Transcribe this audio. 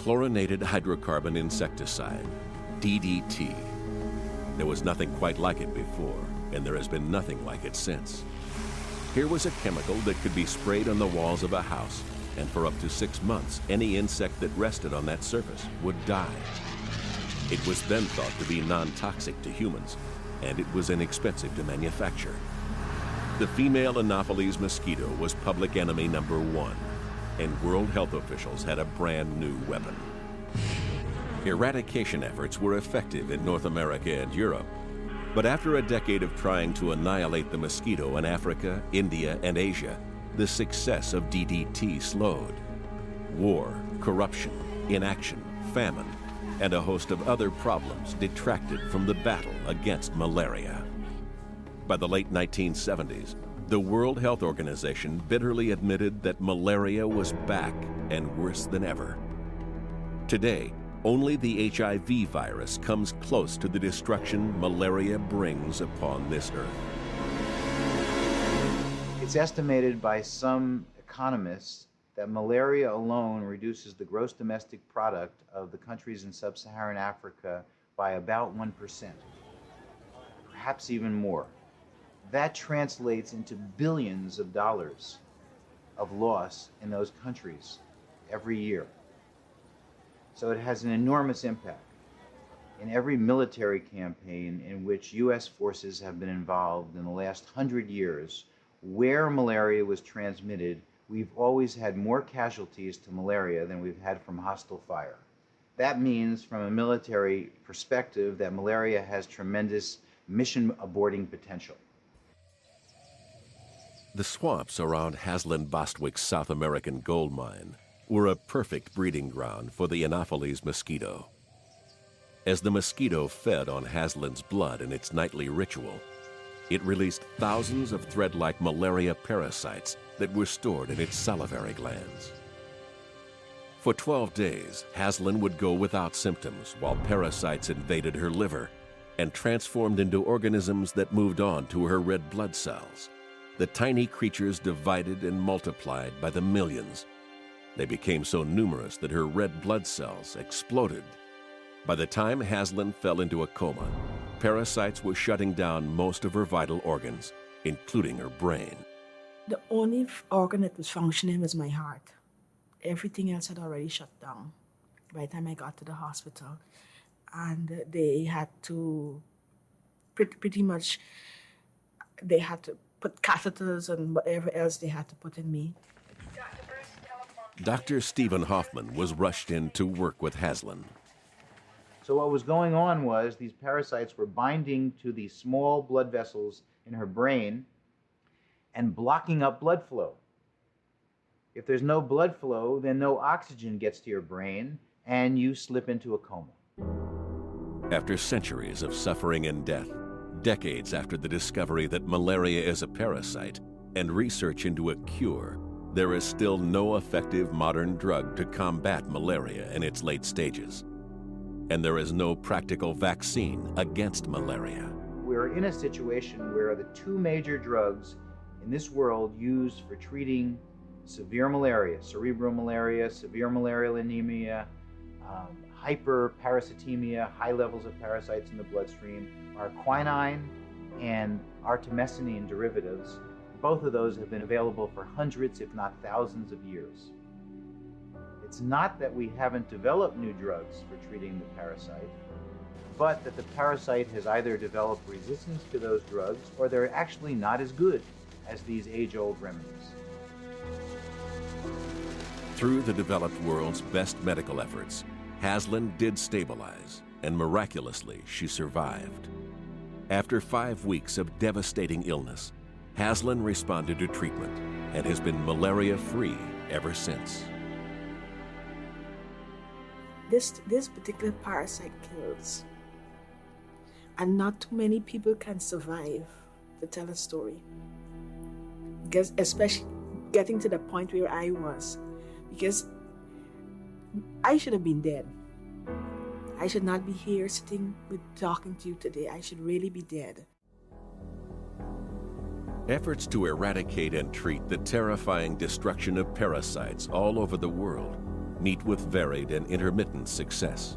Chlorinated hydrocarbon insecticide, DDT. There was nothing quite like it before, and there has been nothing like it since. Here was a chemical that could be sprayed on the walls of a house, and for up to 6 months, any insect that rested on that surface would die. It was then thought to be non-toxic to humans, and it was inexpensive to manufacture. The female Anopheles mosquito was public enemy number 1, and World Health officials had a brand new weapon. Eradication efforts were effective in North America and Europe, but after a decade of trying to annihilate the mosquito in Africa, India, and Asia, the success of DDT slowed. War, corruption, inaction, famine, and a host of other problems detracted from the battle against malaria. By the late 1970s, the World Health Organization bitterly admitted that malaria was back and worse than ever. Today, only the HIV virus comes close to the destruction malaria brings upon this earth. It's estimated by some economists that malaria alone reduces the gross domestic product of the countries in sub-Saharan Africa by about 1%, perhaps even more. That translates into billions of dollars of loss in those countries every year. So it has an enormous impact. In every military campaign in which U.S. forces have been involved in the last 100 years, where malaria was transmitted, we've always had more casualties to malaria than we've had from hostile fire. That means, from a military perspective, that malaria has tremendous mission-aborting potential. The swamps around Haslen Bostwick's South American gold mine were a perfect breeding ground for the Anopheles mosquito. As the mosquito fed on Haslen's blood in its nightly ritual, it released thousands of thread-like malaria parasites that were stored in its salivary glands. For 12 days, Haslen would go without symptoms while parasites invaded her liver and transformed into organisms that moved on to her red blood cells. The tiny creatures divided and multiplied by the millions. They became so numerous that her red blood cells exploded. By the time Haslen fell into a coma, parasites were shutting down most of her vital organs, including her brain. The only organ that was functioning was my heart. Everything else had already shut down by the time I got to the hospital. And they had to pretty much, they had to put catheters and whatever else they had to put in me. Dr. Stephen Hoffman was rushed in to work with Haslen. So what was going on was these parasites were binding to these small blood vessels in her brain and blocking up blood flow. If there's no blood flow, then no oxygen gets to your brain and you slip into a coma. After centuries of suffering and death, decades after the discovery that malaria is a parasite, and research into a cure, there is still no effective modern drug to combat malaria in its late stages. And there is no practical vaccine against malaria. We're in a situation where the two major drugs in this world used for treating severe malaria, cerebral malaria, severe malarial anemia, hyperparasitemia, high levels of parasites in the bloodstream, are quinine and artemisinin derivatives. Both of those have been available for hundreds, if not thousands of years. It's not that we haven't developed new drugs for treating the parasite, but that the parasite has either developed resistance to those drugs or they're actually not as good as these age-old remedies. Through the developed world's best medical efforts, Haslen did stabilize, and miraculously, she survived. After 5 weeks of devastating illness, Haslen responded to treatment and has been malaria-free ever since. This particular parasite kills, and not too many people can survive to tell a story. Because especially getting to the point where I was, because I should have been dead. I should not be here sitting talking to you today. I should really be dead. Efforts to eradicate and treat the terrifying destruction of parasites all over the world meet with varied and intermittent success.